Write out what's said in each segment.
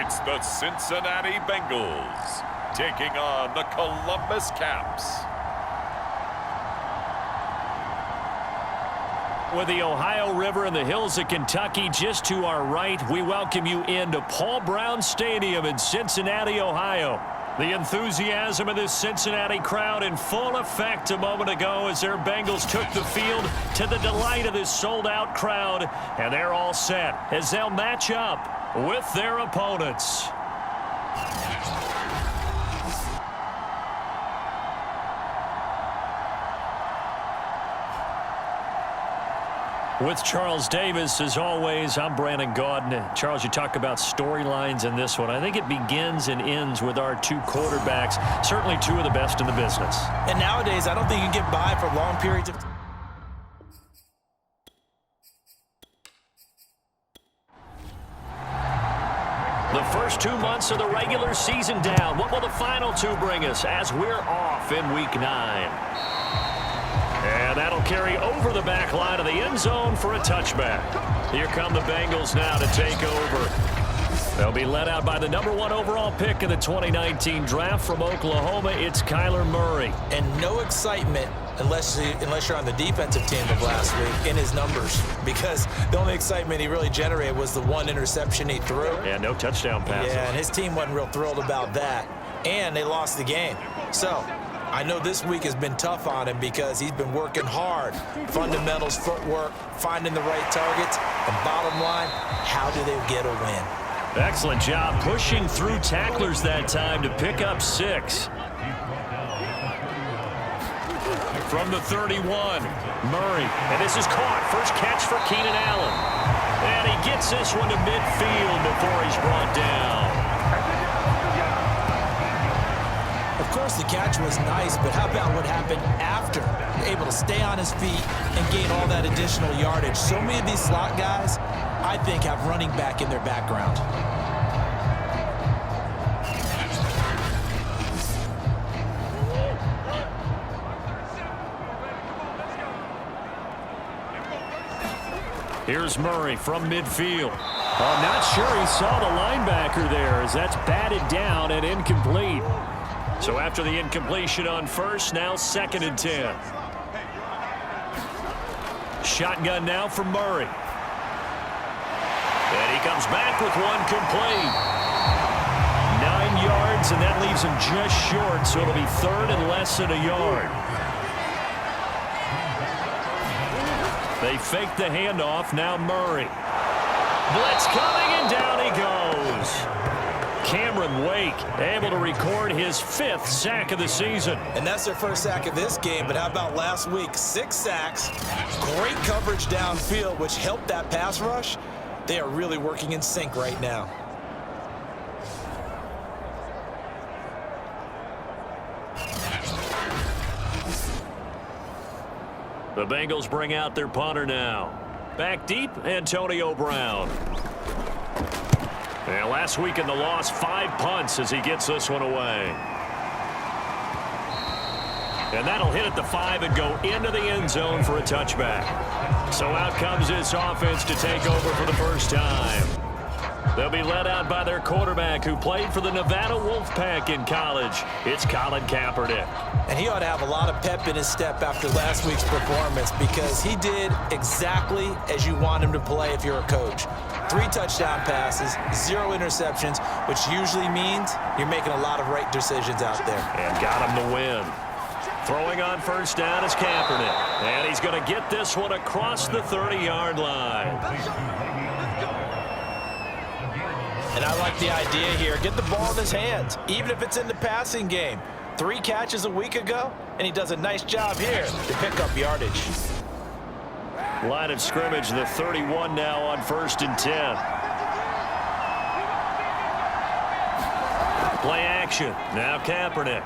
It's the Cincinnati Bengals taking on the Columbus Caps. With the Ohio River and the hills of Kentucky just to our right, we welcome you into Paul Brown Stadium in Cincinnati, Ohio. The enthusiasm of this Cincinnati crowd in full effect a moment ago as their Bengals took the field to the delight of this sold-out crowd. And they're all set as they'll match up with their opponents. With Charles Davis, as always, I'm Brandon Gaudin. Charles, you talk about storylines in this one. I think it begins and ends with our two quarterbacks, certainly two of the best in the business. And nowadays, I don't think you can get by for long periods of time. The first 2 months of the regular season down. What will the final two bring us as we're off in Week 9? And that'll carry over the back line of the end zone for a touchback. Here come the Bengals now to take over. They'll be led out by the #1 overall pick in the 2019 draft from Oklahoma. It's Kyler Murray. And no excitement unless you're on the defensive team of last week in his numbers. Because the only excitement he really generated was the one interception he threw. Yeah, no touchdown passes. Yeah, and his team wasn't real thrilled about that. And they lost the game. So I know this week has been tough on him because he's been working hard. Fundamentals, footwork, finding the right targets. And bottom line, how do they get a win? Excellent job pushing through tacklers that time to pick up 6. From the 31, Murray. And this is caught. First catch for Keenan Allen. And he gets this one to midfield before he's brought down. Of course, the catch was nice, but how about what happened after? Able to stay on his feet and gain all that additional yardage. So many of these slot guys, I think, have running back in their background. Here's Murray from midfield. I'm not sure he saw the linebacker there as that's batted down and incomplete. So after the incompletion on first, now 2nd and 10. Shotgun now for Murray. And he comes back with one complete. 9 yards, and that leaves him just short, so it'll be 3rd and less than a yard. They fake the handoff, now Murray. Blitz coming, and down he goes. Cameron Wake able to record his 5th sack of the season. And that's their first sack of this game, but how about last week? 6 sacks, great coverage downfield, which helped that pass rush. They are really working in sync right now. The Bengals bring out their punter now. Back deep, Antonio Brown. And last week in the loss, 5 punts as he gets this one away. And that'll hit at the 5 and go into the end zone for a touchback. So out comes this offense to take over for the first time. They'll be led out by their quarterback who played for the Nevada Wolfpack in college. It's Colin Kaepernick. And he ought to have a lot of pep in his step after last week's performance because he did exactly as you want him to play if you're a coach. 3 touchdown passes, 0 interceptions, which usually means you're making a lot of right decisions out there. And got him the win. Throwing on first down is Kaepernick. And he's going to get this one across the 30-yard line. And I like the idea here. Get the ball in his hands, even if it's in the passing game. 3 catches a week ago, and he does a nice job here to pick up yardage. Line of scrimmage, the 31 now on 1st and 10. Play action. Now Kaepernick.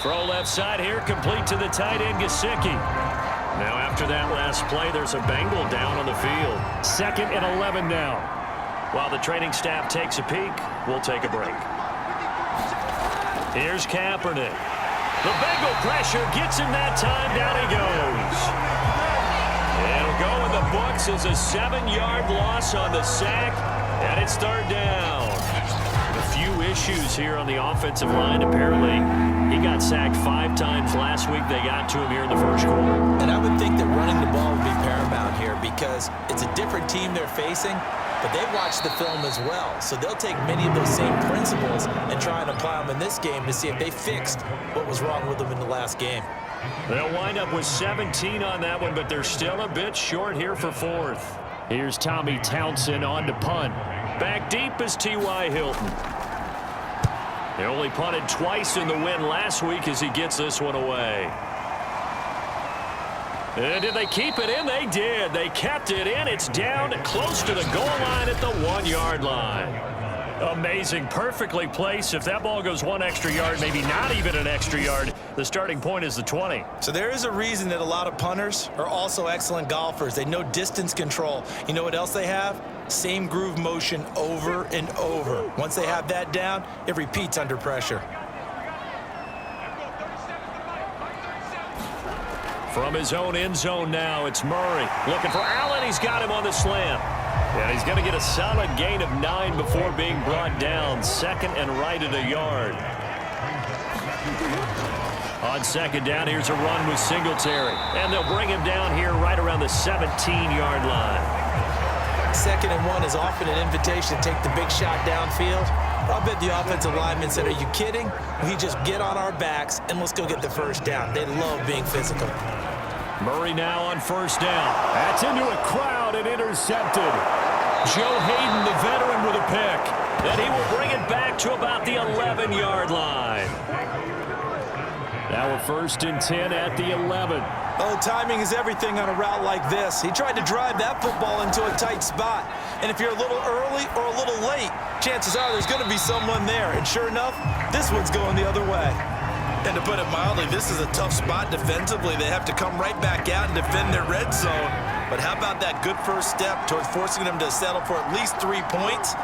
Throw left side here, complete to the tight end, Gesicki. Now after that last play, there's a Bengal down on the field. 2nd and 11 now. While the training staff takes a peek, we'll take a break. Here's Kaepernick. The Bengal pressure gets him that time. Down he goes. It'll go in the books as a 7-yard loss on the sack, and it's third down. A few issues here on the offensive line. Apparently, he got sacked 5 times last week. They got to him here in the first quarter. And I would think that running the ball would be paramount here because it's a different team they're facing, but they've watched the film as well. So they'll take many of those same principles and try and apply them in this game to see if they fixed what was wrong with them in the last game. They'll wind up with 17 on that one, but they're still a bit short here for fourth. Here's Tommy Townsend on to punt. Back deep is T.Y. Hilton. They only punted twice in the win last week as he gets this one away. And did they keep it in? They did. They kept it in. It's down close to the goal line at the 1-yard line. Amazing. Perfectly placed. If that ball goes 1 extra yard, maybe not even an extra yard, the starting point is the 20. So there is a reason that a lot of punters are also excellent golfers. They know distance control. You know what else they have? Same groove motion over and over. Once they have that down, it repeats under pressure. From his own end zone now, it's Murray. Looking for Allen. He's got him on the slant. And he's going to get a solid gain of 9 before being brought down. Second and right at a yard. On second down, here's a run with Singletary. And they'll bring him down here right around the 17-yard line. Second and 1 is often an invitation to take the big shot downfield. I'll bet the offensive lineman said, are you kidding? We just get on our backs and let's go get the first down. They love being physical. Murray now on first down. That's into a crowd and intercepted. Joe Hayden, the veteran, with a pick. And he will bring it back to about the 11-yard line. Now a 1st and 10 at the 11. Oh, timing is everything on a route like this. He tried to drive that football into a tight spot. And if you're a little early or a little late, chances are there's going to be someone there. And sure enough, this one's going the other way. And to put it mildly, this is a tough spot defensively. They have to come right back out and defend their red zone. But how about that good first step towards forcing them to settle for at least 3 points?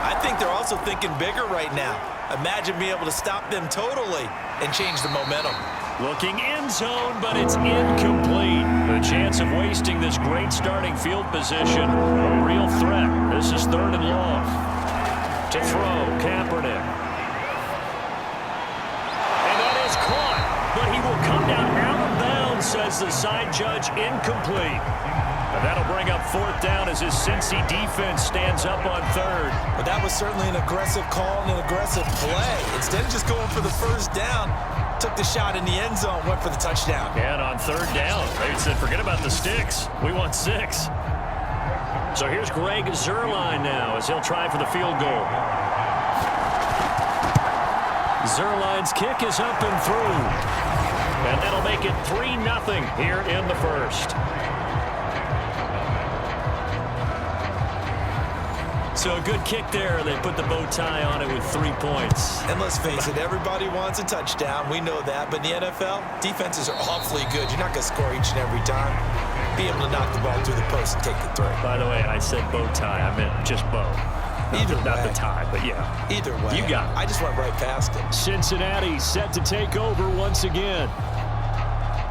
I think they're also thinking bigger right now. Imagine being able to stop them totally and change the momentum. Looking end zone, but it's incomplete. The chance of wasting this great starting field position, a real threat. This is 3rd and long. To throw, Kaepernick. And that is caught, but he will come down out of bounds, says the side judge, incomplete. And that'll bring up 4th down as his Cincy defense stands up on 3rd. But that was certainly an aggressive call and an aggressive play. Instead of just going for the first down, took the shot in the end zone, went for the touchdown. And on 3rd down, they said, forget about the sticks. We want 6. So here's Greg Zuerlein now as he'll try for the field goal. Zuerlein's kick is up and through. And that'll make it 3-0 here in the first. So a good kick there. They put the bow tie on it with 3 points. And let's face it, everybody wants a touchdown. We know that. But in the NFL, defenses are awfully good. You're not going to score each and every time. Be able to knock the ball through the post and take the throw. By the way, I said bow tie. I meant just bow. Not the tie, but yeah. Either way. You got it. I just went right past it. Cincinnati set to take over once again.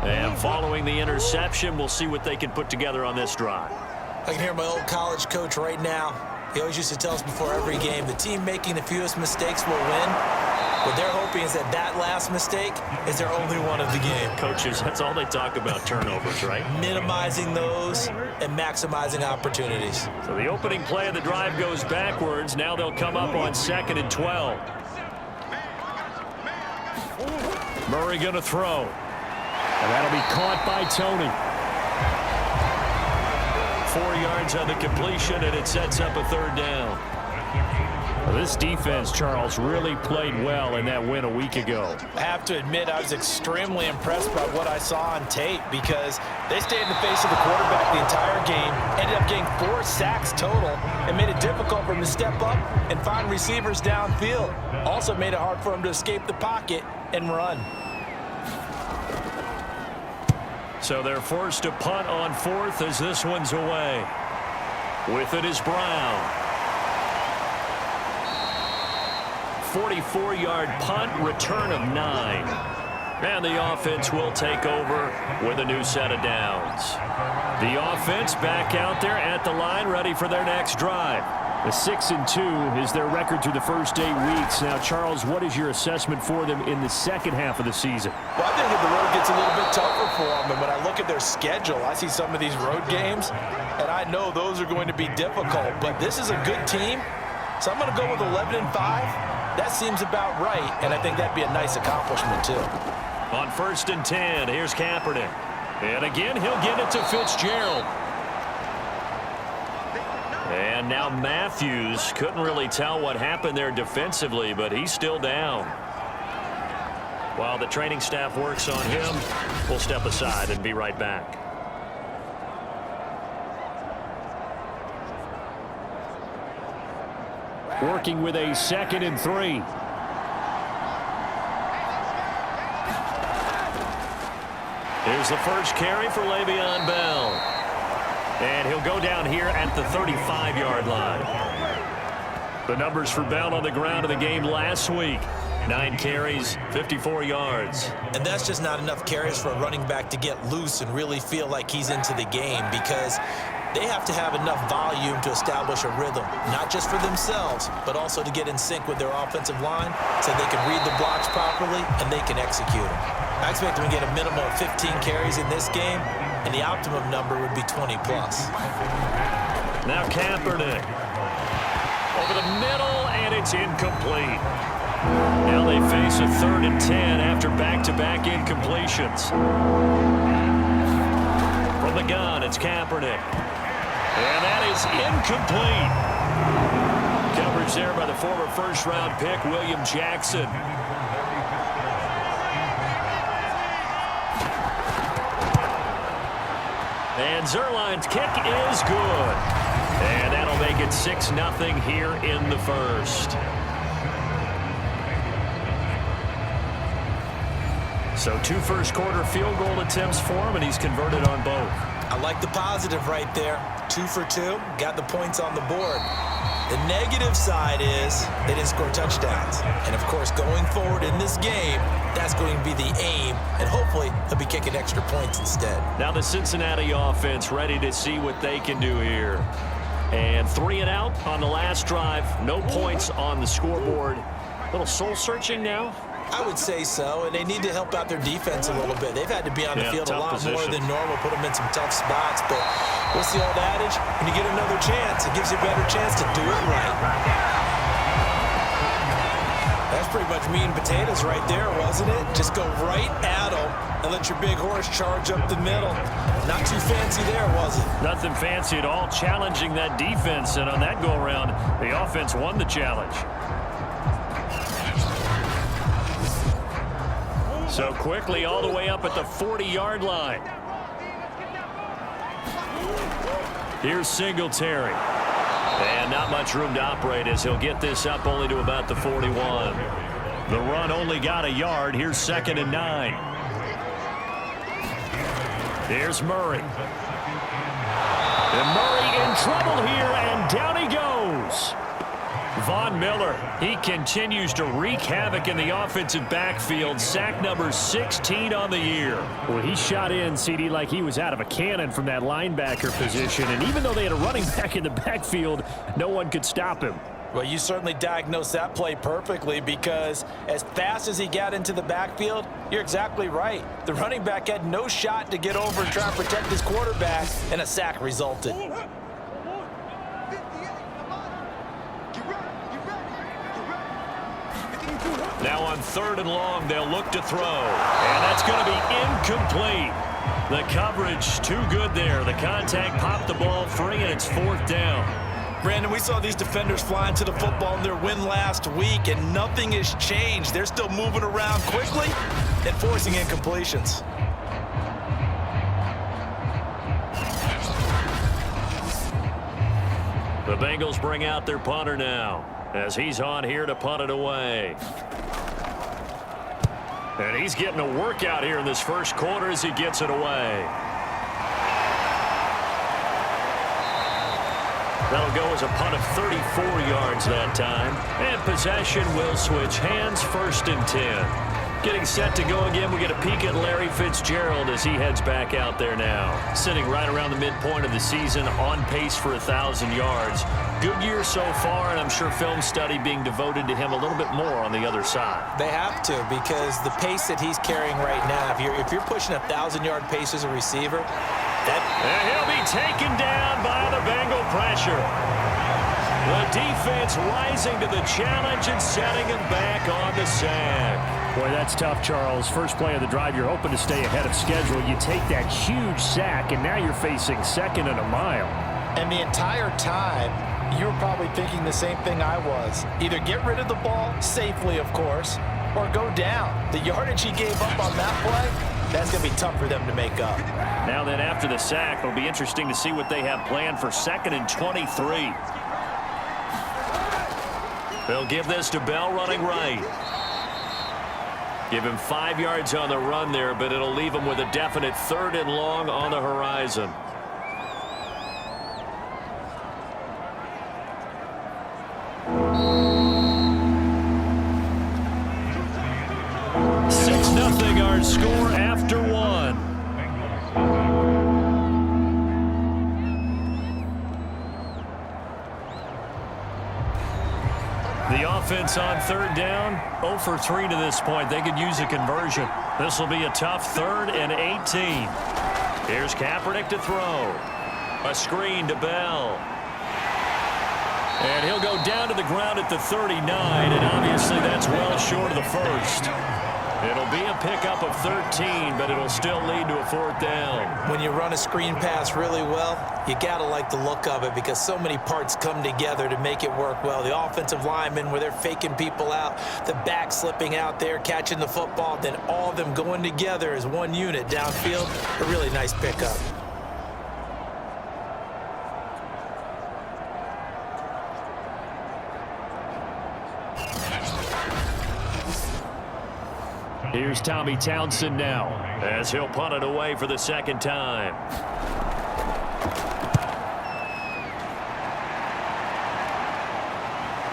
And following the interception, we'll see what they can put together on this drive. I can hear my old college coach right now. He always used to tell us before every game, the team making the fewest mistakes will win. What they're hoping is that that last mistake is their only one of the game. Coaches, that's all they talk about, turnovers, right? Minimizing those and maximizing opportunities. So the opening play of the drive goes backwards. Now they'll come up on 2nd and 12. Murray going to throw. And that'll be caught by Tony. 4 yards on the completion, and it sets up a 3rd down. Well, this defense, Charles, really played well in that win a week ago. I have to admit, I was extremely impressed by what I saw on tape because they stayed in the face of the quarterback the entire game, ended up getting 4 sacks total, and made it difficult for him to step up and find receivers downfield. Also made it hard for him to escape the pocket and run. So they're forced to punt on 4th as this one's away. With it is Brown. 44-yard punt, return of 9. And the offense will take over with a new set of downs. The offense back out there at the line, ready for their next drive. A 6-2 is their record through the first 8 weeks. Now, Charles, what is your assessment for them in the second half of the season? Well, I think that the road gets a little bit tougher for them. And when I look at their schedule, I see some of these road games, and I know those are going to be difficult. But this is a good team, so I'm going to go with 11-5. That seems about right, and I think that'd be a nice accomplishment, too. On 1st and 10, here's Kaepernick. And again, he'll get it to Fitzgerald. And now Matthews couldn't really tell what happened there defensively, but he's still down. While the training staff works on him, we'll step aside and be right back. Working with a 2nd and 3. Here's the first carry for Le'Veon Bell. And he'll go down here at the 35-yard line. The numbers for Bell on the ground in the game last week. 9 carries, 54 yards. And that's just not enough carries for a running back to get loose and really feel like he's into the game, because they have to have enough volume to establish a rhythm, not just for themselves, but also to get in sync with their offensive line so they can read the blocks properly and they can execute them. I expect them to get a minimum of 15 carries in this game, and the optimum number would be 20+. Now Kaepernick. Over the middle, and it's incomplete. Now they face a 3rd and 10 after back-to-back incompletions. From the gun, it's Kaepernick. And that is incomplete. Coverage there by the former first-round pick, William Jackson. And Zuerlein's kick is good. And that'll make it 6-0 here in the first. So 2 first-quarter field goal attempts for him, and he's converted on both. I like the positive right there. 2 for 2, got the points on the board. The negative side is they didn't score touchdowns. And, of course, going forward in this game, that's going to be the aim, and hopefully he'll be kicking extra points instead. Now the Cincinnati offense ready to see what they can do here. And 3 and out on the last drive. No points on the scoreboard. A little soul-searching now. I would say so, and they need to help out their defense a little bit. They've had to be on the field a lot more than normal, put them in some tough spots. But what's the old adage? When you get another chance, it gives you a better chance to do it right. That's pretty much meat and potatoes right there, wasn't it? Just go right at them and let your big horse charge up the middle. Not too fancy there, was it? Nothing fancy at all, challenging that defense. And on that go-around, the offense won the challenge. So quickly all the way up at the 40-yard line. Here's Singletary. And not much room to operate as he'll get this up only to about the 41. The run only got a yard. Here's 2nd and 9. Here's Murray. And Murray in trouble here, and down he goes. Von Miller, he continues to wreak havoc in the offensive backfield. Sack number 16 on the year. Well, he shot in, CD, like he was out of a cannon from that linebacker position. And even though they had a running back in the backfield, no one could stop him. Well, you certainly diagnosed that play perfectly, because as fast as he got into the backfield, you're exactly right. The running back had no shot to get over and try and protect his quarterback, and a sack resulted. Now on 3rd and long, they'll look to throw. And that's going to be incomplete. The coverage too good there. The contact popped the ball free, and it's 4th down. Brandon, we saw these defenders flying to the football in their win last week, and nothing has changed. They're still moving around quickly and forcing incompletions. The Bengals bring out their punter now, as he's on here to punt it away. And he's getting a workout here in this first quarter as he gets it away. That'll go as a punt of 34 yards that time. And possession will switch hands, 1st and 10. Getting set to go again, we get a peek at Larry Fitzgerald as he heads back out there now. Sitting right around the midpoint of the season, on pace for 1,000 yards. Good year so far, and I'm sure film study being devoted to him a little bit more on the other side. They have to, because the pace that he's carrying right now, if you're pushing 1,000-yard pace as a receiver, and he'll be taken down by the Bengal pressure. The defense rising to the challenge and setting him back on the sack. Boy, that's tough, Charles. First play of the drive, you're hoping to stay ahead of schedule. You take that huge sack, and now you're facing 2nd and a mile. And the entire time, you were probably thinking the same thing I was. Either get rid of the ball, safely, of course, or go down. The yardage he gave up on that play, that's going to be tough for them to make up. Now then, after the sack, it'll be interesting to see what they have planned for 2nd and 23. They'll give this to Bell running right. Give him 5 yards on the run there, but it'll leave him with a definite 3rd and long on the horizon. Nothing our score after 1. The offense on 3rd down, 0 for 3 to this point. They could use a conversion. This will be a tough 3rd and 18. Here's Kaepernick to throw. A screen to Bell. And he'll go down to the ground at the 39, and obviously that's well short of the first. It'll be a pickup of 13, but it'll still lead to a 4th down. When you run a screen pass really well, you got to like the look of it because so many parts come together to make it work well. The offensive linemen, where they're faking people out, the back slipping out there, catching the football, then all of them going together as one unit downfield. A really nice pickup. Here's Tommy Townsend now as he'll punt it away for the 2nd time.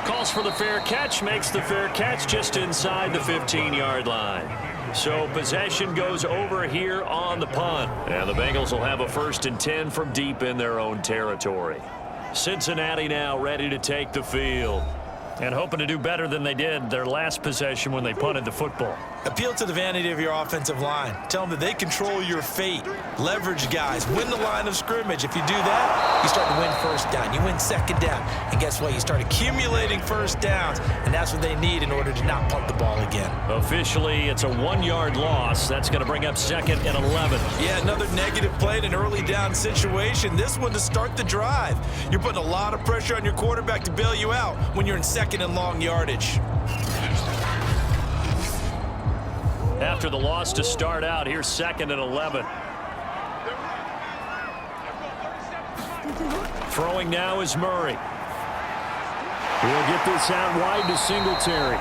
Calls for the fair catch, makes the fair catch just inside the 15-yard line. So possession goes over here on the punt. And the Bengals will have a 1st and 10 from deep in their own territory. Cincinnati now ready to take the field. And hoping to do better than they did their last possession when they punted the football. Appeal to the vanity of your offensive line. Tell them that they control your fate. Leverage guys. Win the line of scrimmage. If you do that, you start to win 1st down. You win 2nd down. And guess what? You start accumulating 1st downs. And that's what they need in order to not punt the ball again. Officially, it's a 1-yard loss. That's going to bring up 2nd and 11. Yeah, another negative play in an early down situation. This one to start the drive. You're putting a lot of pressure on your quarterback to bail you out when you're in 2nd and long yardage. After the loss to start out, here's 2nd and 11. Throwing now is Murray. He'll get this out wide to Singletary.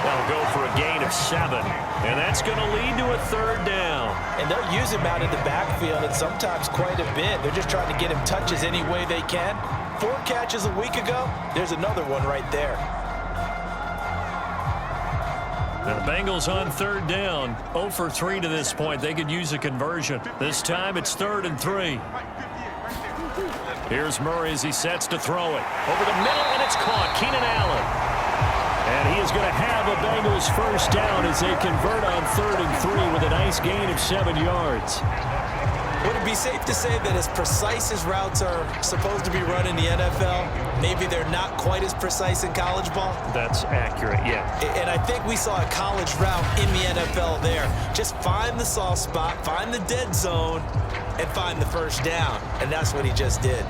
That'll go for a gain of 7. And that's going to lead to a 3rd down. And they'll use him out in the backfield, and sometimes quite a bit. They're just trying to get him touches any way they can. 4 catches a week ago. There's another one right there. And the Bengals on 3rd down, 0 for 3 to this point. They could use a conversion. This time it's 3rd and 3. Here's Murray as he sets to throw it. Over the middle, and it's caught. Keenan Allen. And he is going to have a Bengals 1st down as they convert on 3rd and 3 with a nice gain of 7 yards. Would it be safe to say that as precise as routes are supposed to be run in the NFL, maybe they're not quite as precise in college ball? That's accurate, yeah. And I think we saw a college route in the NFL there. Just find the soft spot, find the dead zone, and find the 1st down. And that's what he just did.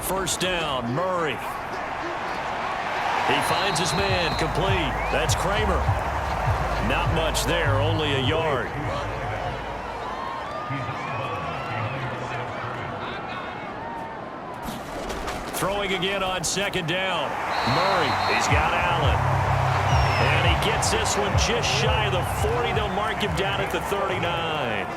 First down, Murray. He finds his man, complete. That's Kramer. Not much there, only a yard. Throwing again on 2nd down. Murray, he's got Allen. And he gets this one just shy of the 40. They'll mark him down at the 39.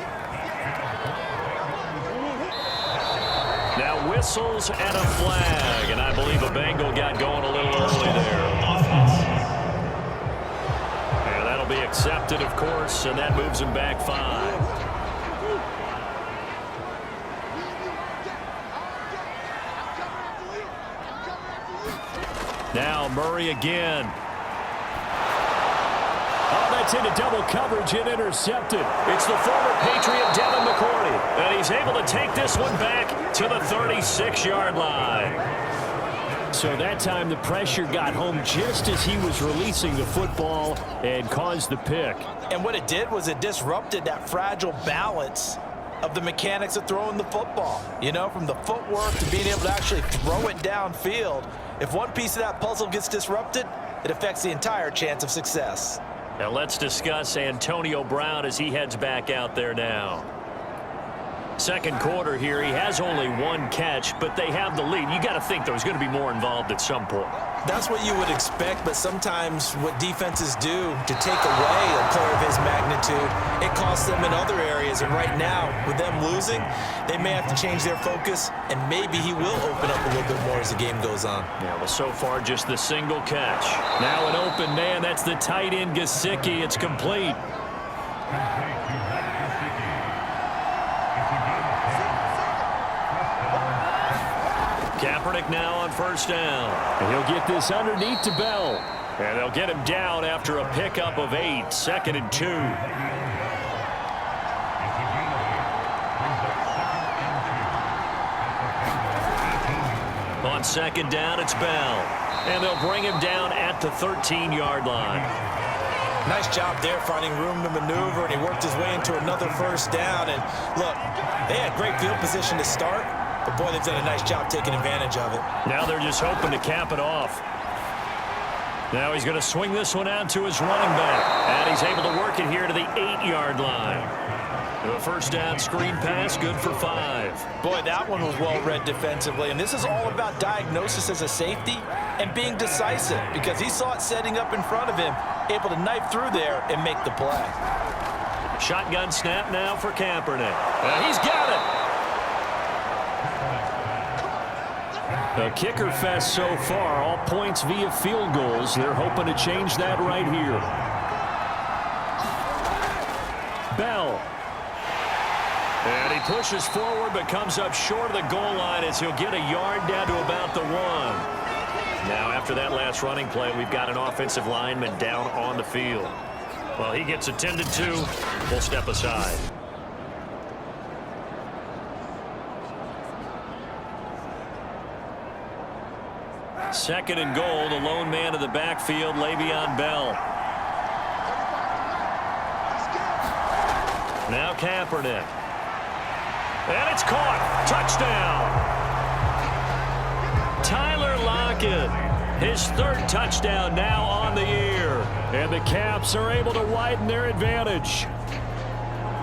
Now whistles and a flag, and I believe a Bengal got going a little early there. And that'll be accepted, of course, and that moves him back 5. Now Murray again. Oh, that's into double coverage and intercepted. It's the former Patriot Devin McCourty, and he's able to take this one back to the 36-yard line. So that time the pressure got home just as he was releasing the football and caused the pick. And what it did was it disrupted that fragile balance of the mechanics of throwing the football. You know, from the footwork to being able to actually throw it downfield. If one piece of that puzzle gets disrupted, it affects the entire chance of success. Now let's discuss Antonio Brown as he heads back out there now. Second quarter here, he has only one catch, but they have the lead. You got to think there's going to be more involved at some point. That's what you would expect, but sometimes what defenses do to take away a player of his magnitude, it costs them in other areas. And right now, with them losing, they may have to change their focus, and maybe he will open up a little bit more as the game goes on. Yeah, well, so far, just the single catch. Now an open man. That's the tight end, Gesicki. It's complete. Kaepernick now on first down. And he'll get this underneath to Bell. And they'll get him down after a pickup of 8. 2nd and 2. On second down, it's Bell. And they'll bring him down at the 13-yard line. Nice job there finding room to maneuver, and he worked his way into another first down. And look, they had great field position to start. But, boy, they've done a nice job taking advantage of it. Now they're just hoping to cap it off. Now he's going to swing this one out to his running back. And he's able to work it here to the 8-yard line. The first down screen pass, good for 5. Boy, that one was well read defensively. And this is all about diagnosis as a safety and being decisive, because he saw it setting up in front of him, able to knife through there and make the play. Shotgun snap now for Kaepernick. He's got it. A kicker fest so far, all points via field goals. They're hoping to change that right here. Bell. And he pushes forward but comes up short of the goal line as he'll get a yard down to about the 1. Now after that last running play, we've got an offensive lineman down on the field. Well, he gets attended to. We'll step aside. Second and goal, the lone man of the backfield, Le'Veon Bell. Now Kaepernick. And it's caught. Touchdown. Tyler Lockett, his 3rd touchdown now on the year. And the Caps are able to widen their advantage.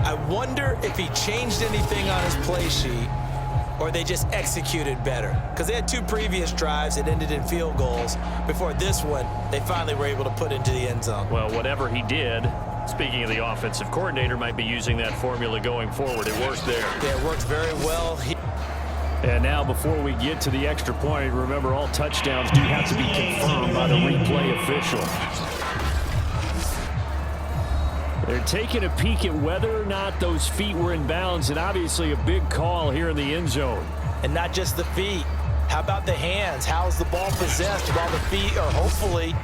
I wonder if he changed anything on his play sheet, or they just executed better. Because they had 2 previous drives that ended in field goals. Before this one, they finally were able to put into the end zone. Well, whatever he did, speaking of the offensive coordinator, might be using that formula going forward. It worked there. Yeah, it worked very well. And now before we get to the extra point, remember all touchdowns do have to be confirmed by the replay official. They're taking a peek at whether or not those feet were in bounds, and obviously a big call here in the end zone. And not just the feet. How about the hands? How is the ball possessed while the feet are hopefully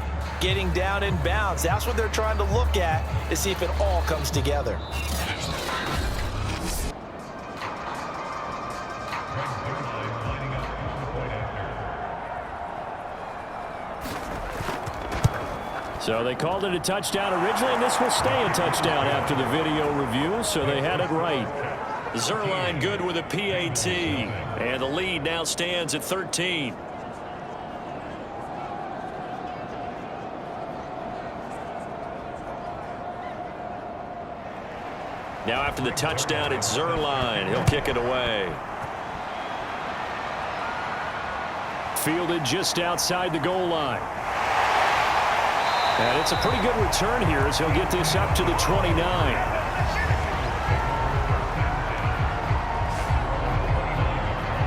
getting down in bounds? That's what they're trying to look at to see if it all comes together. So they called it a touchdown originally, and this will stay a touchdown after the video review, so they had it right. Zerline good with a PAT, and the lead now stands at 13. Now after the touchdown, it's Zerline. He'll kick it away. Fielded just outside the goal line. And it's a pretty good return here as he'll get this up to the 29.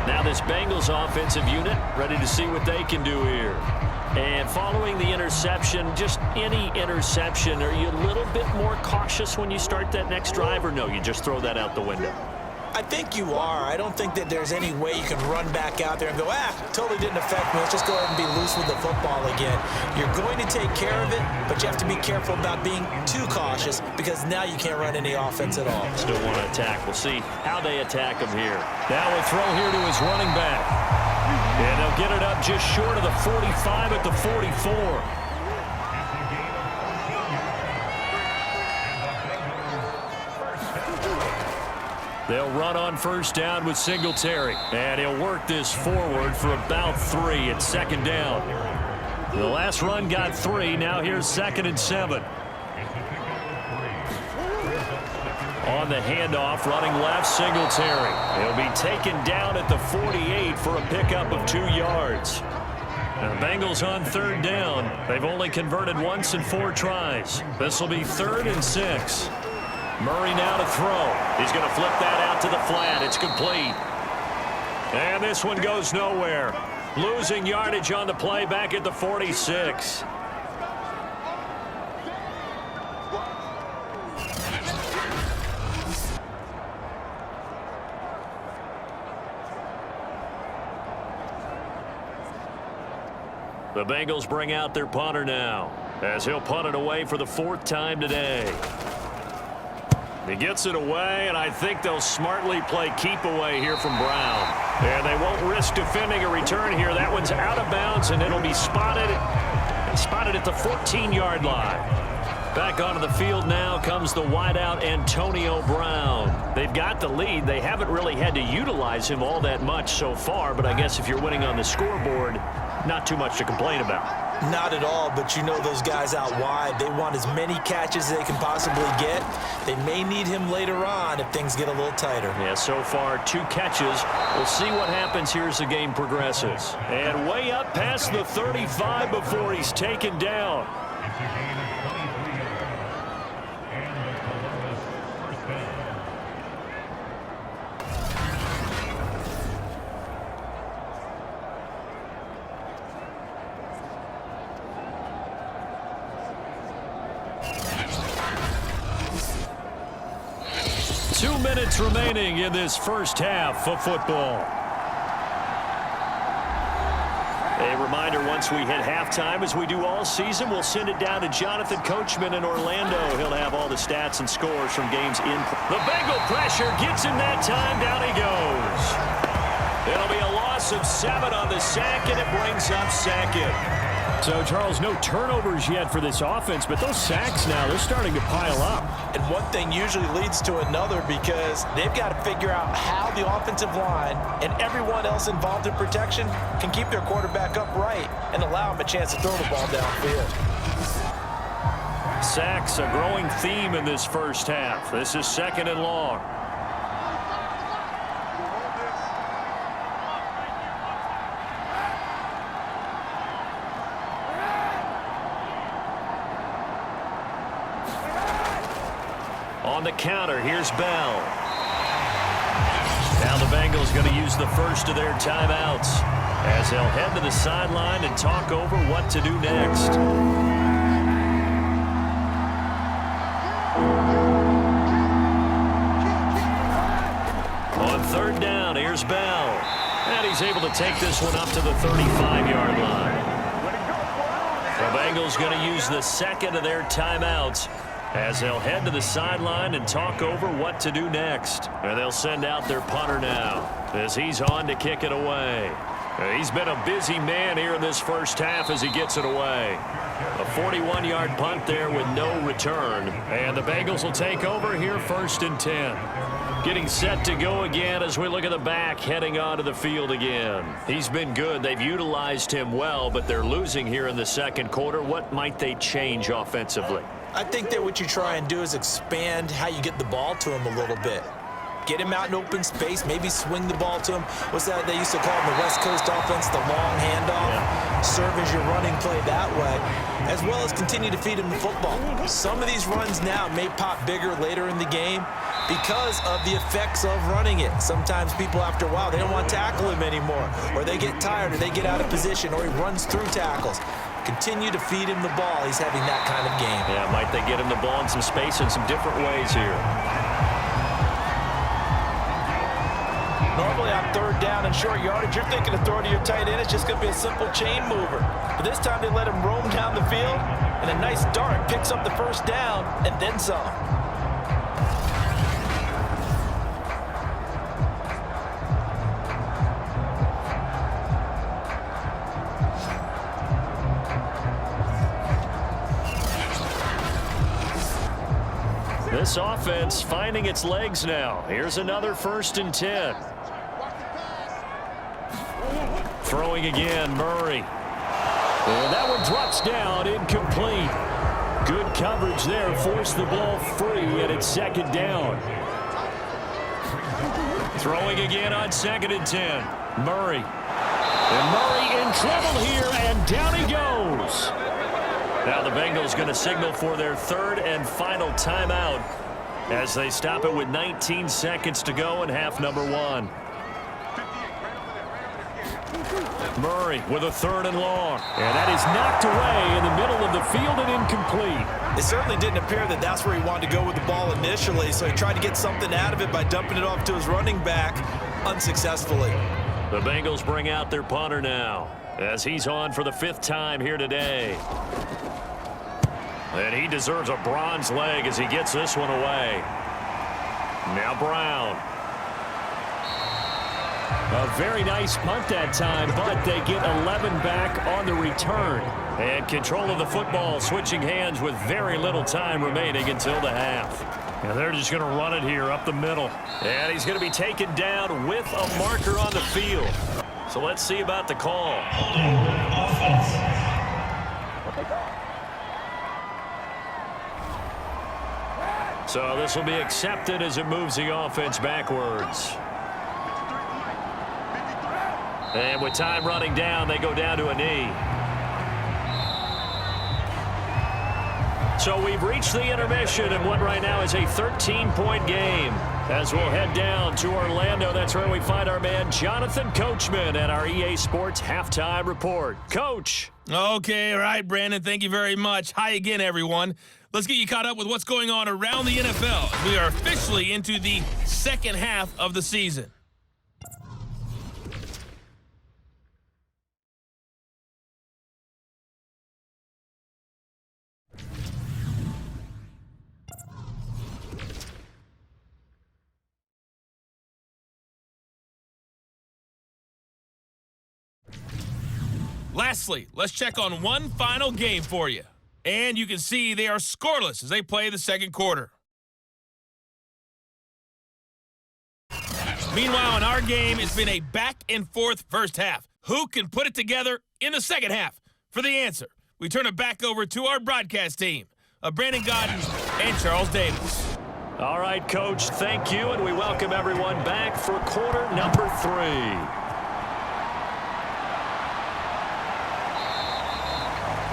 Now this Bengals offensive unit ready to see what they can do here. And following the interception, just any interception, are you a little bit more cautious when you start that next drive, or no, you just throw that out the window? I think you are. I don't think that there's any way you can run back out there and go, totally didn't affect me. Let's just go ahead and be loose with the football again. You're going to take care of it, but you have to be careful about being too cautious because now you can't run any offense at all. Still want to attack. We'll see how they attack him here. Now a throw here to his running back. And they'll get it up just short of the 45 at the 44. They'll run on first down with Singletary. And he'll work this forward for about 3 at second down. The last run got 3. Now here's 2nd and 7. On the handoff, running left, Singletary. He'll be taken down at the 48 for a pickup of 2 yards. The Bengals on third down. They've only converted once in 4 tries. This will be 3rd and 6. Murray now to throw. He's going to flip that out to the flat. It's complete. And this one goes nowhere. Losing yardage on the play back at the 46. The Bengals bring out their punter now as he'll punt it away for the 4th time today. He gets it away, and I think they'll smartly play keep away here from Brown. And they won't risk defending a return here. That one's out of bounds, and it'll be spotted at the 14-yard line. Back onto the field now comes the wideout Antonio Brown. They've got the lead. They haven't really had to utilize him all that much so far, but I guess if you're winning on the scoreboard, not too much to complain about. Not at all, but you know those guys out wide, they want as many catches as they can possibly get. They may need him later on if things get a little tighter. Yeah, so far 2 catches. We'll see what happens here as the game progresses. And way up past the 35 before he's taken down. Remaining in this first half of football. A reminder, once we hit halftime, as we do all season, we'll send it down to Jonathan Coachman in Orlando. He'll have all the stats and scores from games in. The Bengal pressure gets him that time. Down he goes. It'll be a loss of 7 on the sack, and it brings up 2nd. So, Charles, no turnovers yet for this offense, but those sacks now, they're starting to pile up. And one thing usually leads to another because they've got to figure out how the offensive line and everyone else involved in protection can keep their quarterback upright and allow him a chance to throw the ball downfield. Sacks, a growing theme in this first half. This is 2nd and long. On the counter, here's Bell. Now the Bengals going to use the first of their timeouts as they'll head to the sideline and talk over what to do next. On 3rd down, here's Bell. And he's able to take this one up to the 35-yard line. The Bengals going to use the 2nd of their timeouts as they'll head to the sideline and talk over what to do next. And they'll send out their punter now as he's on to kick it away. He's been a busy man here in this first half as he gets it away. A 41-yard punt there with no return. And the Bengals will take over here 1st and 10. Getting set to go again as we look at the back heading onto the field again. He's been good. They've utilized him well, but they're losing here in the 2nd quarter. What might they change offensively? I think that what you try and do is expand how you get the ball to him a little bit. get him out in open space, maybe swing the ball to him. What's that they used to call in the West Coast offense, the long handoff? Yeah. Serve as your running play that way, as well as continue to feed him the football. Some of these runs now may pop bigger later in the game because of the effects of running it. Sometimes people, after a while, they don't want to tackle him anymore, or they get tired, or they get out of position, or he runs through tackles. Continue to feed him the ball. He's having that kind of game. Yeah, might they get him the ball in some space in some different ways here. Normally on third down and short yardage, you're thinking of throwing to your tight end. It's just going to be a simple chain mover. But this time they let him roam down the field, and a nice dart picks up the first down and then some. This offense finding its legs now. Here's another 1st and 10. Throwing again, Murray. And that one drops down, incomplete. Good coverage there, forced the ball free, and it's 2nd down. Throwing again on 2nd and 10. Murray. And Murray in trouble here, and down he goes. Now the Bengals going to signal for their 3rd and final timeout as they stop it with 19 seconds to go in half number 1. Murray with a 3rd and long. And that is knocked away in the middle of the field and incomplete. It certainly didn't appear that that's where he wanted to go with the ball initially, so he tried to get something out of it by dumping it off to his running back unsuccessfully. The Bengals bring out their punter now as he's on for the 5th time here today. And he deserves a bronze leg as he gets this one away. Now Brown. A very nice punt that time, but they get 11 back on the return. And control of the football switching hands with very little time remaining until the half. And they're just going to run it here up the middle. And he's going to be taken down with a marker on the field. So let's see about the call. So this will be accepted as it moves the offense backwards. And with time running down, they go down to a knee. So we've reached the intermission in what right now is a 13-point game. As we'll head down to Orlando, that's where we find our man Jonathan Coachman at our EA Sports Halftime Report. Coach. Okay, all right, Brandon, thank you very much. Hi again, everyone. Let's get you caught up with what's going on around the NFL. We are officially into the 2nd half of the season. Lastly, let's check on one final game for you. And you can see they are scoreless as they play the 2nd quarter. Meanwhile, in our game, it's been a back-and-forth first half. Who can put it together in the 2nd half? For the answer, we turn it back over to our broadcast team of Brandon Godden and Charles Davis. All right, Coach, thank you, and we welcome everyone back for quarter number 3.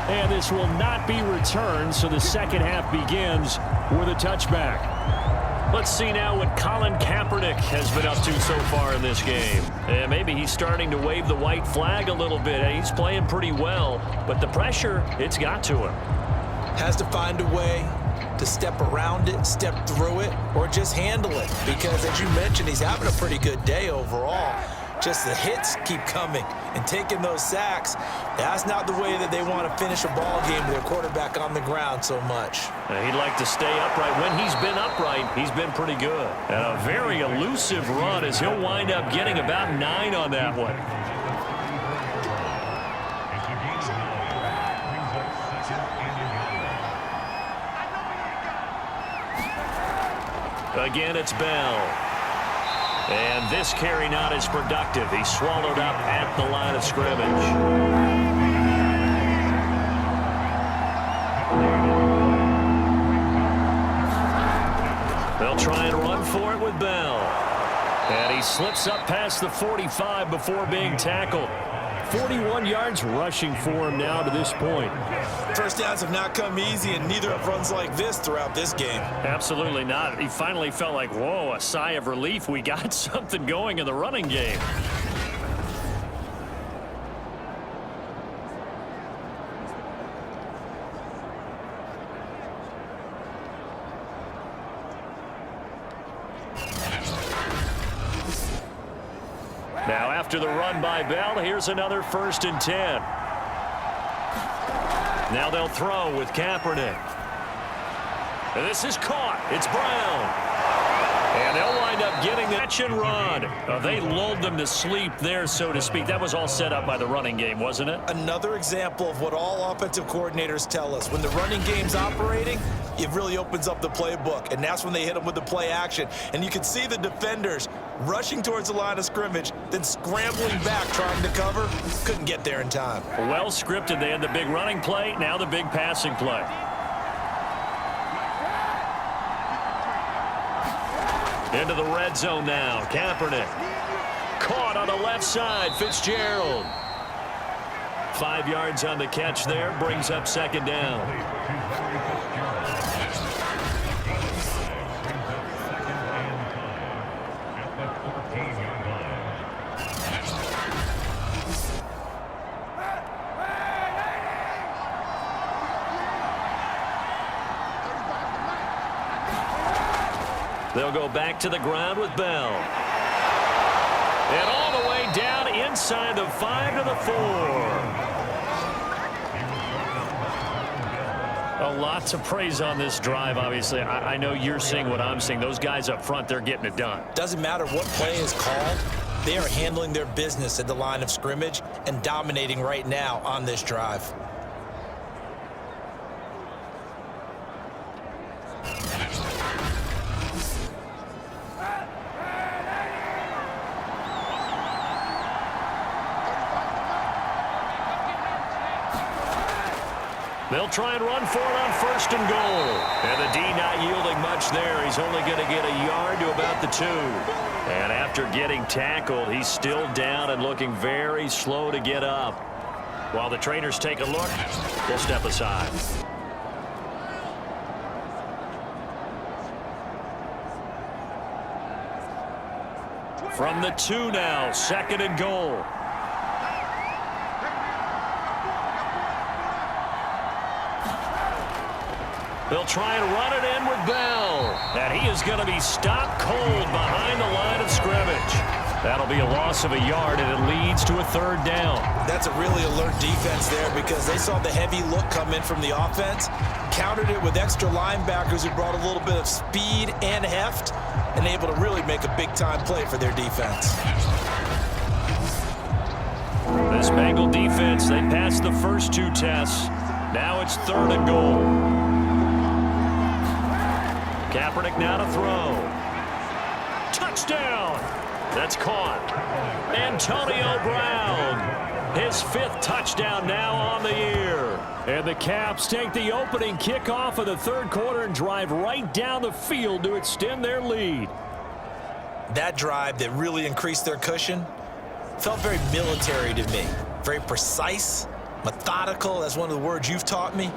And this will not be returned, so the 2nd half begins with a touchback. Let's see now what Colin Kaepernick has been up to so far in this game. And maybe he's starting to wave the white flag a little bit. He's playing pretty well, but the pressure, it's got to him. Has to find a way to step around it, step through it, or just handle it. Because, as you mentioned, he's having a pretty good day overall. Just the hits keep coming and taking those sacks. That's not the way that they want to finish a ball game with their quarterback on the ground so much. He'd like to stay upright. When he's been upright, he's been pretty good. And a very elusive run as he'll wind up getting about 9 on that one. Again, it's Bell. And this carry not as productive. He's swallowed up at the line of scrimmage. They'll try and run for it with Bell. And he slips up past the 45 before being tackled. 41 yards rushing for him now to this point. First downs have not come easy, and neither have runs like this throughout this game. Absolutely not. He finally felt like, whoa, a sigh of relief. We got something going in the running game. Now after the run by Bell, here's another 1st and 10. Now they'll throw with Kaepernick. And this is caught. It's Brown. And they'll wind up getting the catch and run. They lulled them to sleep there, so to speak. That was all set up by the running game, wasn't it? Another example of what all offensive coordinators tell us. When the running game's operating, it really opens up the playbook, and that's when they hit them with the play action. And you can see the defenders rushing towards the line of scrimmage, then scrambling back trying to cover. Couldn't get there in time. Well scripted. They had the big running play, now the big passing play. Into the red zone now. Kaepernick. Caught on the left side. Fitzgerald. 5 yards on the catch there. Brings up 2nd down. They'll go back to the ground with Bell. And all the way down inside the 5 to the 4. A lot to praise on this drive, obviously. I know you're seeing what I'm seeing. Those guys up front, they're getting it done. Doesn't matter what play is called. They are handling their business at the line of scrimmage and dominating right now on this drive. They'll try and run for it on 1st and goal. And the D not yielding much there. He's only going to get a yard to about the 2. And after getting tackled, he's still down and looking very slow to get up. While the trainers take a look, we'll step aside. From the 2 now, 2nd and goal. They'll try and run it in with Bell. And he is going to be stopped cold behind the line of scrimmage. That'll be a loss of a yard, and it leads to a 3rd down. That's a really alert defense there because they saw the heavy look come in from the offense, countered it with extra linebackers who brought a little bit of speed and heft, and able to really make a big-time play for their defense. This Bengal defense, they passed the first 2 tests. Now it's 3rd and goal. Kaepernick now to throw. Touchdown! That's caught. Antonio Brown. His 5th touchdown now on the year. And the Caps take the opening kickoff of the 3rd quarter and drive right down the field to extend their lead. That drive that really increased their cushion felt very military to me. Very precise, methodical. That's one of the words you've taught me.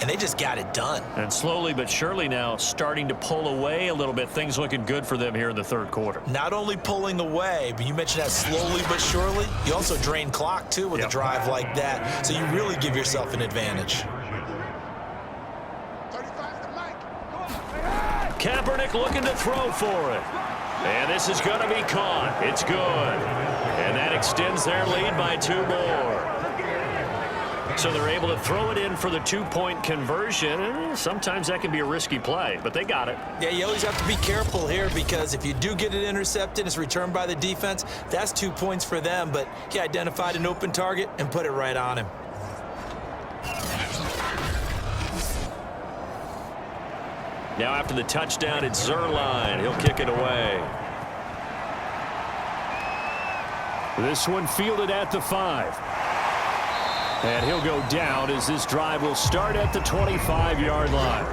And they just got it done. And slowly but surely now starting to pull away a little bit. Things looking good for them here in the 3rd quarter. Not only pulling away, but you mentioned that slowly but surely. You also drain clock, too, with a drive like that. So you really give yourself an advantage. Kaepernick looking to throw for it. And this is going to be caught. It's good. And that extends their lead by 2 more. So they're able to throw it in for the 2-point conversion. And sometimes that can be a risky play, but they got it. Yeah, you always have to be careful here because if you do get it intercepted, it's returned by the defense. That's 2 points for them, but he identified an open target and put it right on him. Now after the touchdown, it's Zerline. He'll kick it away. This one fielded at the 5. And he'll go down as this drive will start at the 25-yard line.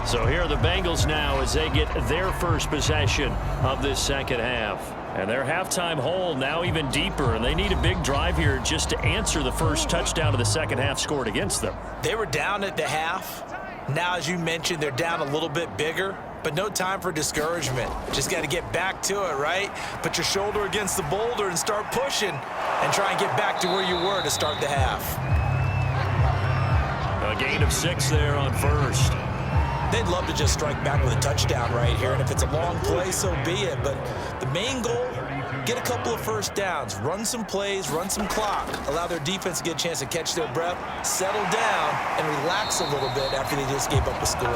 So here are the Bengals now as they get their first possession of this second half. And their halftime hole now even deeper, and they need a big drive here just to answer the first touchdown of the second half scored against them. They were down at the half. Now, as you mentioned, they're down a little bit bigger, but no time for discouragement. Just got to get back to it, right? Put your shoulder against the boulder and start pushing and try and get back to where you were to start the half. A gain of 6 there on first. They'd love to just strike back with a touchdown right here, and if it's a long play, so be it. But the main goal, get a couple of first downs, run some plays, run some clock, allow their defense to get a chance to catch their breath, settle down, and relax a little bit after they just gave up a score.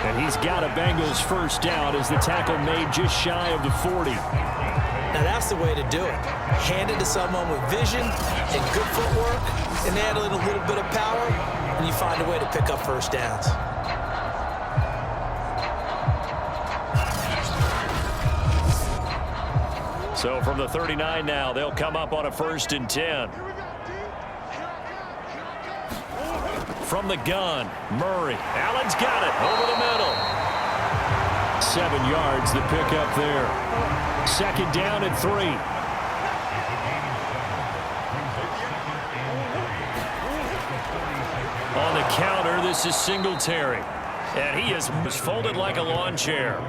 And he's got a Bengals first down as the tackle made just shy of the 40. Now that's the way to do it. Hand it to someone with vision and good footwork, and add in a little bit of power, and you find a way to pick up first downs. So from the 39 now, they'll come up on a 1st and 10. From the gun, Murray. Allen's got it over the middle. 7 yards the pickup there. 2nd down and 3. On the counter, this is Singletary. And he is folded like a lawn chair.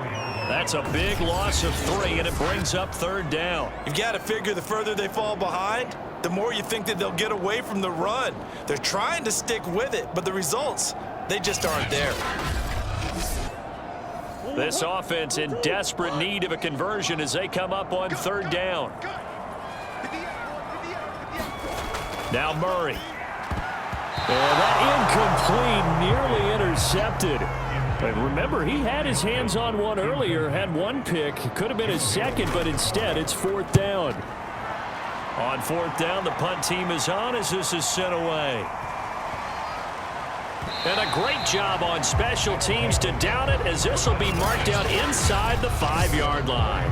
That's a big loss of 3, and it brings up 3rd down. You've got to figure the further they fall behind, the more you think that they'll get away from the run. They're trying to stick with it, but the results, they just aren't there. This offense in desperate need of a conversion as they come up on 3rd down. Now Murray. And that incomplete, nearly intercepted. But remember, he had his hands on one earlier, had one pick. Could have been his second, but instead it's 4th down. On 4th down, the punt team is on as this is sent away. And a great job on special teams to down it as this will be marked out inside the 5-yard line.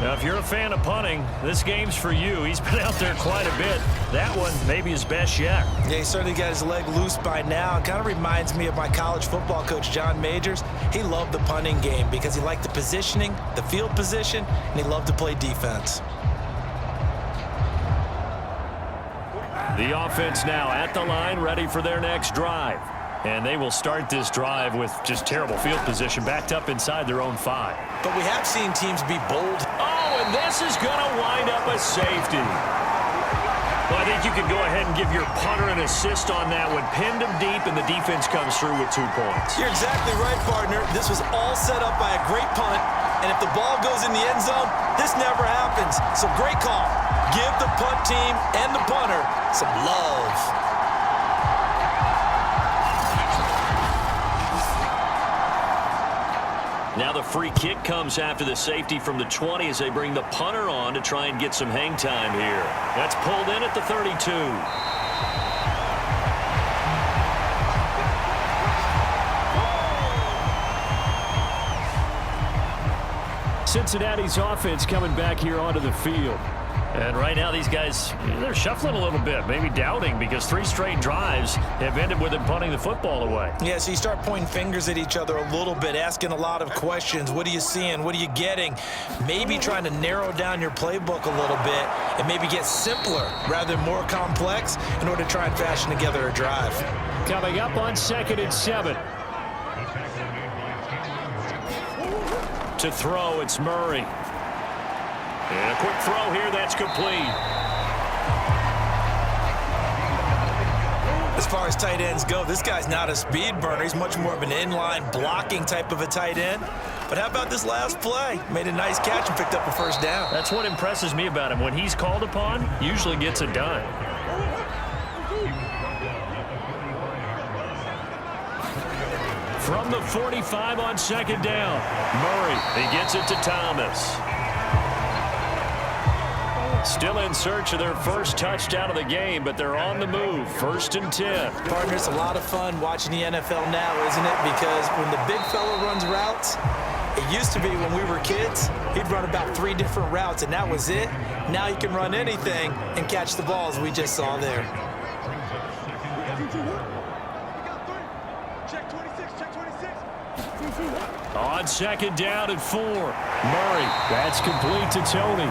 Now, if you're a fan of punting, this game's for you. He's been out there quite a bit. That one maybe his best yet. Yeah, he certainly got his leg loose by now. It kind of reminds me of my college football coach, John Majors. He loved the punting game because he liked the positioning, the field position, and he loved to play defense. The offense now at the line, ready for their next drive. And they will start this drive with just terrible field position, backed up inside their own 5. But we have seen teams be bold. Oh, and this is going to wind up a safety. Well, I think you can go ahead and give your punter an assist on that one. Pinned him deep, and the defense comes through with 2 points. You're exactly right, partner. This was all set up by a great punt, and if the ball goes in the end zone, this never happens. So great call. Give the punt team and the punter some love. Now the free kick comes after the safety from the 20 as they bring the punter on to try and get some hang time here. That's pulled in at the 32. Cincinnati's offense coming back here onto the field. And right now these guys, they're shuffling a little bit, maybe doubting because 3 straight drives have ended with them punting the football away. Yeah, so you start pointing fingers at each other a little bit, asking a lot of questions. What are you seeing? What are you getting? Maybe trying to narrow down your playbook a little bit and maybe get simpler rather than more complex in order to try and fashion together a drive. Coming up on 2nd and 7. To throw, it's Murray. And a quick throw here, that's complete. As far as tight ends go, this guy's not a speed burner. He's much more of an inline blocking type of a tight end. But how about this last play? Made a nice catch and picked up a 1st down. That's what impresses me about him. When he's called upon, usually gets it done. From the 45 on 2nd down, Murray, he gets it to Thomas. Still in search of their first touchdown of the game, but they're on the move. 1st and 10. Partner, it's a lot of fun watching the NFL now, isn't it? Because when the big fella runs routes, it used to be when we were kids, he'd run about 3 different routes, and that was it. Now he can run anything and catch the balls we just saw there. Check 26, check 26. On second down and 4. Murray. That's complete to Tony.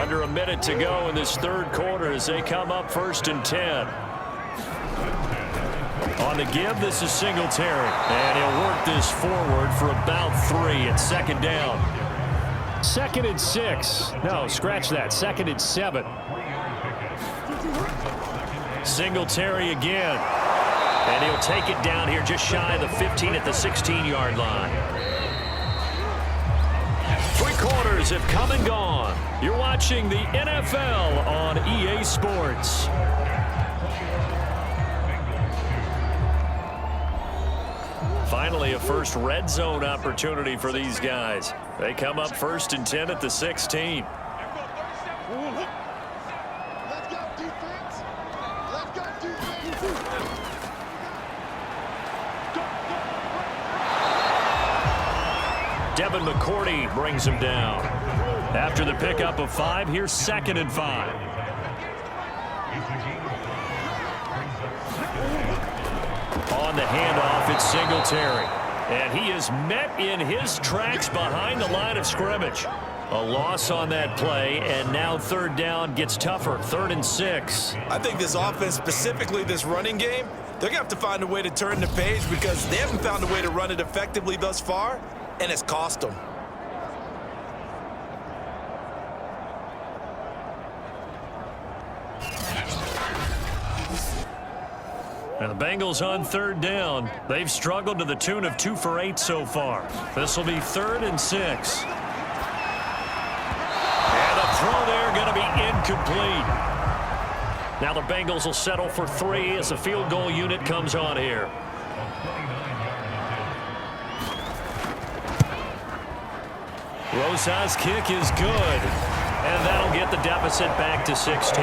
Under a minute to go in this third quarter as they come up 1st and 10. On the give, this is Singletary. And he'll work this forward for about 3 at second down. 2nd and 6. No, scratch that. 2nd and 7. Singletary again. And he'll take it down here just shy of the 15 at the 16-yard line. 3 quarters have come and gone. You're watching the NFL on EA Sports. Finally, a first red zone opportunity for these guys. They come up 1st and 10 at the 16. Devin McCourty brings him down. After the pickup of 5, here's 2nd and 5. On the handoff, it's Singletary. And he is met in his tracks behind the line of scrimmage. A loss on that play, and now 3rd down gets tougher. 3rd and 6. I think this offense, specifically this running game, they're going to have to find a way to turn the page because they haven't found a way to run it effectively thus far, and it's cost them. And the Bengals on 3rd down. They've struggled to the tune of 2 for 8 so far. This will be 3rd and 6. And the throw there going to be incomplete. Now the Bengals will settle for 3 as the field goal unit comes on here. Rosa's kick is good. And that'll get the deficit back to 16.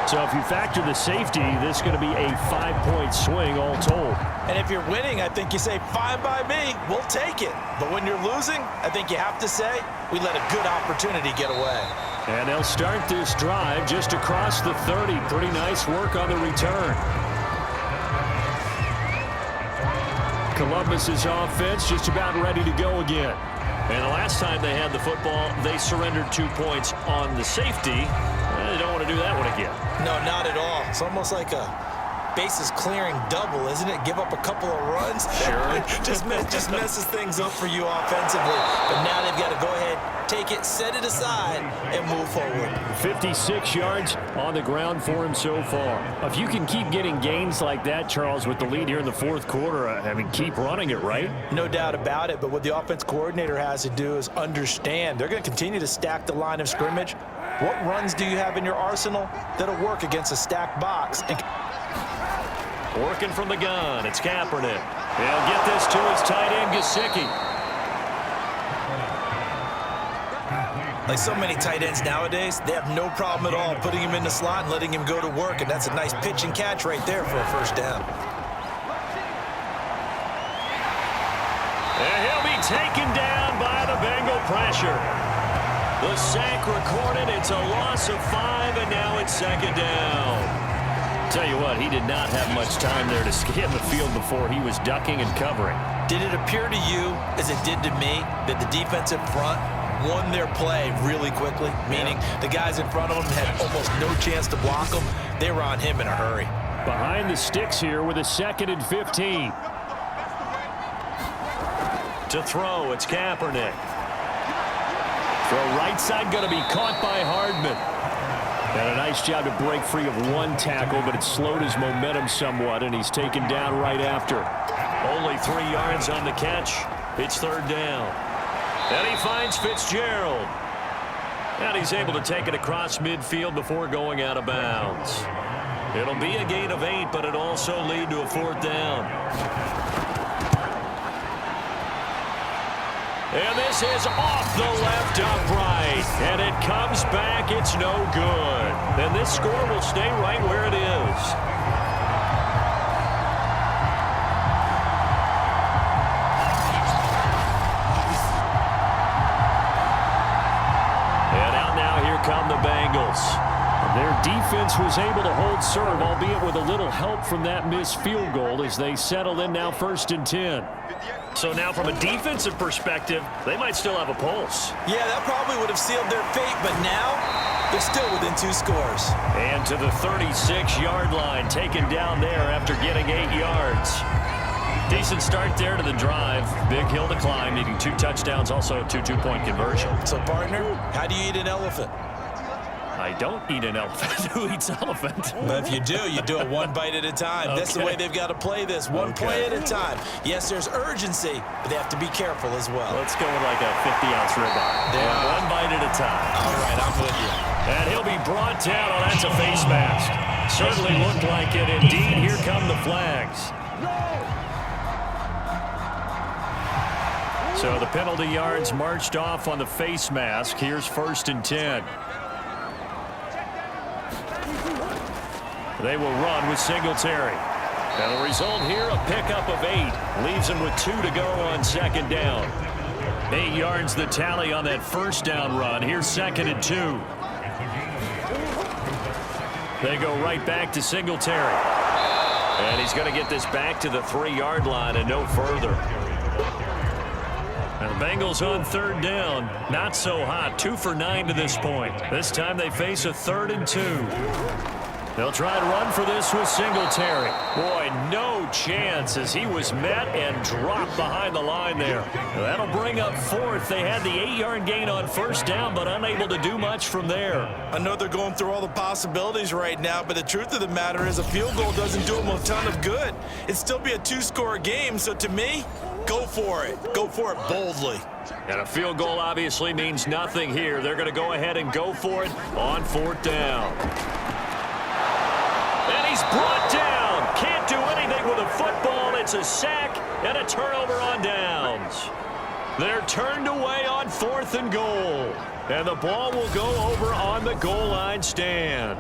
So if you factor the safety, this is going to be a 5-point swing all told. And if you're winning, I think you say, fine by me, we'll take it. But when you're losing, I think you have to say, we let a good opportunity get away. And they'll start this drive just across the 30. Pretty nice work on the return. Columbus's offense just about ready to go again. And the last time they had the football, they surrendered 2 points on the safety. They don't want to do that one again. No, not at all. It's almost like a bases clearing double, isn't it? Give up a couple of runs. Sure. just messes things up for you offensively. But now they've got to go ahead, take it, set it aside, and move forward. 56 yards on the ground for him so far. If you can keep getting gains like that, Charles, with the lead here in the 4th quarter, I mean, keep running it, right? No doubt about it. But what the offense coordinator has to do is understand they're going to continue to stack the line of scrimmage. What runs do you have in your arsenal that'll work against a stacked box? Working from the gun, it's Kaepernick. He'll get this to his tight end, Gesicki. Like so many tight ends nowadays, they have no problem at all putting him in the slot and letting him go to work, and that's a nice pitch and catch right there for a 1st down. And he'll be taken down by the Bengal pressure. The sack recorded. It's a loss of 5, and now it's 2nd down. Tell you what, he did not have much time there to scan the field before he was ducking and covering. Did it appear to you, as it did to me, that the defensive front won their play really quickly? Meaning the guys in front of him had almost no chance to block him. They were on him in a hurry. Behind the sticks here with a 2nd and 15. To throw, it's Kaepernick. Throw right side, going to be caught by Hardman. And a nice job to break free of 1 tackle, but it slowed his momentum somewhat, and he's taken down right after. Only 3 yards on the catch. It's 3rd down. And he finds Fitzgerald. And he's able to take it across midfield before going out of bounds. It'll be a gain of 8, but it'll also lead to a 4th down. And this is off the left upright. And it comes back. It's no good. And this score will stay right where it is. come the Bengals. Their defense was able to hold serve, albeit with a little help from that missed field goal as they settle in now 1st and 10. So now from a defensive perspective, they might still have a pulse. Yeah, that probably would have sealed their fate, but now they're still within 2 scores. And to the 36-yard line, taken down there after getting 8 yards. Decent start there to the drive. Big hill to climb, needing 2 touchdowns, also a 2 two-point conversion. So, partner, how do you eat an elephant? I don't eat an elephant. Who eats elephant? But if you do it one bite at a time. Okay. That's the way they've got to play this, one play at a time. Yes, there's urgency, but they have to be careful as well. Let's go with like a 50-ounce ribeye. Yeah. One bite at a time. All right, I'm with you. And he'll be brought down. Oh, that's a face mask. Certainly looked like it. Indeed, here come the flags. So the penalty yards marched off on the face mask. Here's 1st and 10. They will run with Singletary. And the result here, a pickup of 8. Leaves them with 2 to go on 2nd down. 8 yards the tally on that 1st down run. Here's 2nd and 2. They go right back to Singletary. And he's going to get this back to the 3-yard line and no further. And the Bengals on 3rd down. Not so hot. 2 for 9 to this point. This time they face a 3rd and 2. They'll try to run for this with Singletary. Boy, no chance as he was met and dropped behind the line there. That'll bring up 4th. They had the 8-yard gain on 1st down, but unable to do much from there. I know they're going through all the possibilities right now, but the truth of the matter is a field goal doesn't do them a ton of good. It'd still be a 2-score game, so to me, go for it. Go for it boldly. And a field goal obviously means nothing here. They're going to go ahead and go for it on 4th down. And he's brought down. Can't do anything with a football. It's a sack and a turnover on downs. They're turned away on 4th and goal. And the ball will go over on the goal line stand.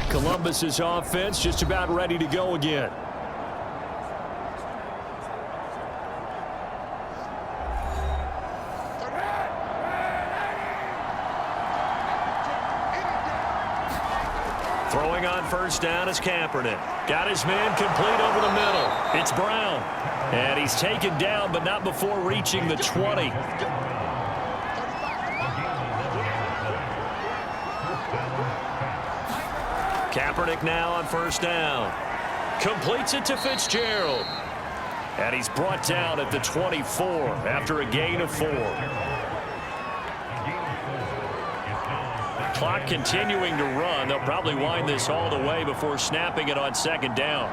Columbus's offense just about ready to go again. Throwing on 1st down is Kaepernick. Got his man complete over the middle. It's Brown. And he's taken down, but not before reaching the 20. Kaepernick now on 1st down. Completes it to Fitzgerald. And he's brought down at the 24 after a gain of 4. Clock continuing to run. They'll probably wind this all the way before snapping it on 2nd down.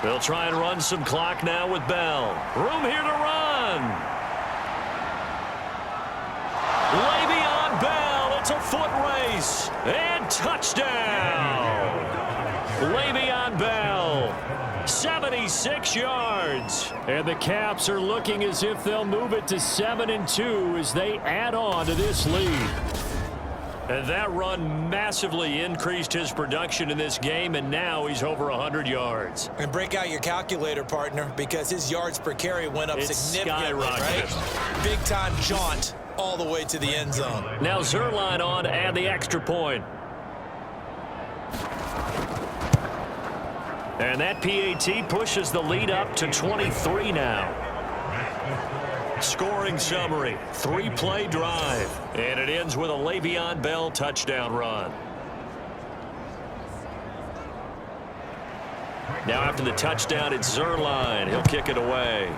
They'll try and run some clock now with Bell. Room here to run. Le'Veon Bell. It's a foot race. And touchdown. Le'Veon Bell. 76 yards. And the Caps are looking as if they'll move it to 7 and 2 as they add on to this lead. And that run massively increased his production in this game, and now he's over 100 yards. And break out your calculator, partner, because his yards per carry went up significantly, right? Big-time jaunt all the way to the end zone. Now Zuerlein on to add the extra point. And that PAT pushes the lead up to 23 now. Scoring summary, 3-play drive. And it ends with a Le'Veon Bell touchdown run. Now after the touchdown, it's Zuerlein. He'll kick it away.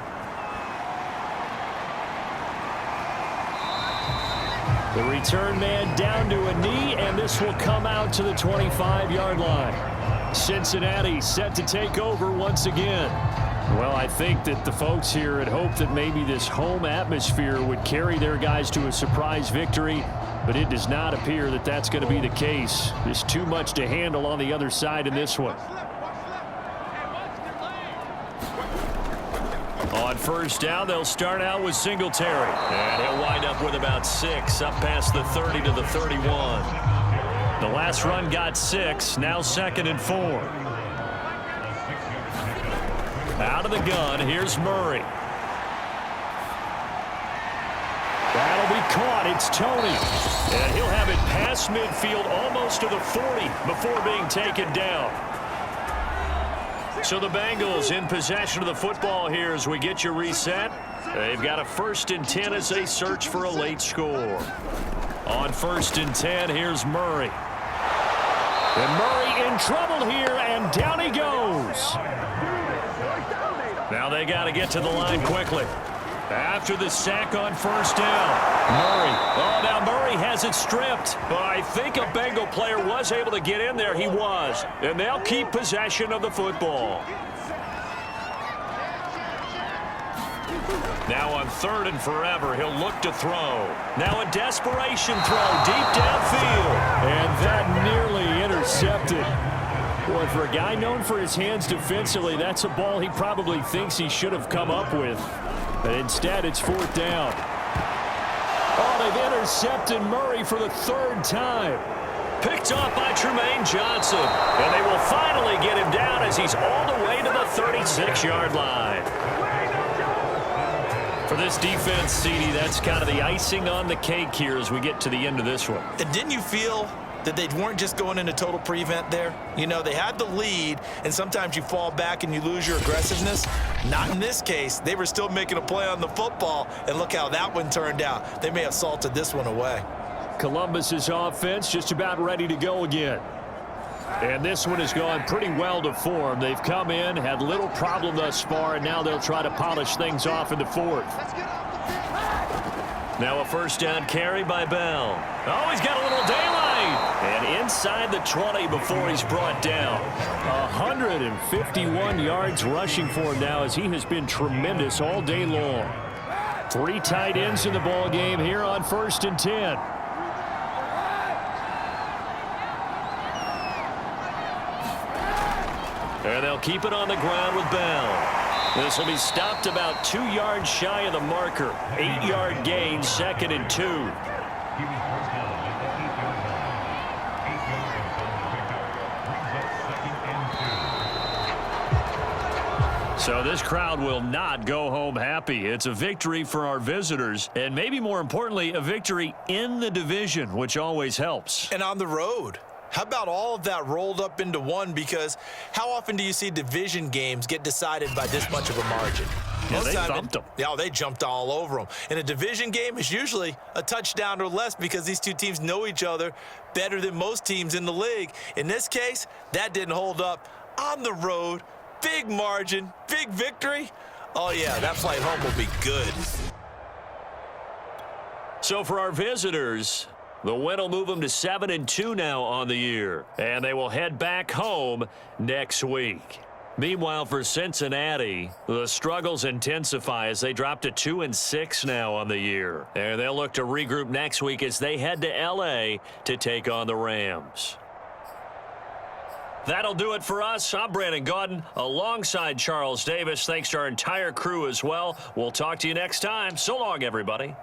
The return man down to a knee, and this will come out to the 25-yard line. Cincinnati set to take over once again. Well, I think that the folks here had hoped that maybe this home atmosphere would carry their guys to a surprise victory, but it does not appear that that's going to be the case. There's too much to handle on the other side in this one. On 1st down, they'll start out with Singletary. And he'll wind up with about 6, up past the 30 to the 31. The last run got 6, now 2nd and 4. Out of the gun, here's Murray. That'll be caught. It's Tony. And he'll have it past midfield almost to the 40 before being taken down. So the Bengals in possession of the football here as we get you reset. They've got a 1st and 10 as they search for a late score. On 1st and 10, here's Murray. And Murray in trouble here, and down he goes. Now they got to get to the line quickly. After the sack on 1st down, Murray. Oh, now Murray has it stripped. But I think a Bengal player was able to get in there. He was. And they'll keep possession of the football. Now on 3rd and forever, he'll look to throw. Now a desperation throw deep downfield. And that nearly intercepted. Boy, for a guy known for his hands defensively, that's a ball he probably thinks he should have come up with. But instead, it's 4th down. Oh, they've intercepted Murray for the 3rd time. Picked off by Tremaine Johnson. And they will finally get him down as he's all the way to the 36-yard line. For this defense, CD, that's kind of the icing on the cake here as we get to the end of this one. And didn't you feel that they weren't just going into total prevent there? You know, they had the lead, and sometimes you fall back and you lose your aggressiveness. Not in this case. They were still making a play on the football, and look how that one turned out. They may have salted this one away. Columbus's offense just about ready to go again. And this one has gone pretty well to form. They've come in, had little problem thus far, and now they'll try to polish things off in the 4th. Now a 1st down carry by Bell. Oh, he's got a little daylight. And inside the 20 before he's brought down. 151 yards rushing for him now as he has been tremendous all day long. 3 tight ends in the ball game here on 1st and 10. And they'll keep it on the ground with Bell. This will be stopped about 2 yards shy of the marker. 8-yard gain, 2nd and 2. So this crowd will not go home happy. It's a victory for our visitors, and maybe more importantly, a victory in the division, which always helps. And on the road. How about all of that rolled up into one? Because how often do you see division games get decided by this much of a margin? Yeah, they thumped them. Yeah, they jumped all over them. And a division game is usually a touchdown or less because these two teams know each other better than most teams in the league. In this case, that didn't hold up. On the road, big margin, big victory. Oh, yeah, that flight home will be good. So for our visitors, the win will move them to 7-2 now on the year, and they will head back home next week. Meanwhile, for Cincinnati, the struggles intensify as they drop to 2-6 now on the year, and they'll look to regroup next week as they head to L.A. to take on the Rams. That'll do it for us. I'm Brandon Gaudin alongside Charles Davis. Thanks to our entire crew as well. We'll talk to you next time. So long, everybody.